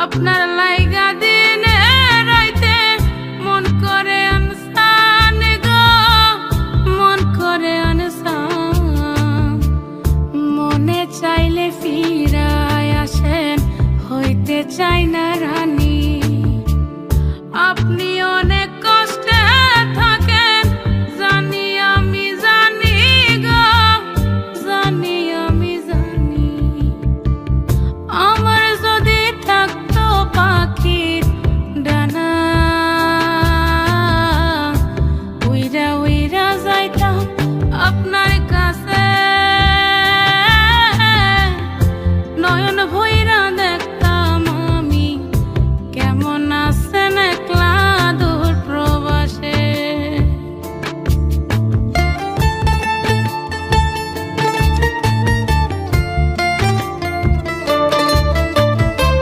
আপনার লাইগা দিনে রাইতে মন করে আনসান গো, মন করে আনসান। মনে চাইলে ফিরায় আসেন, হইতে চাই না রানী।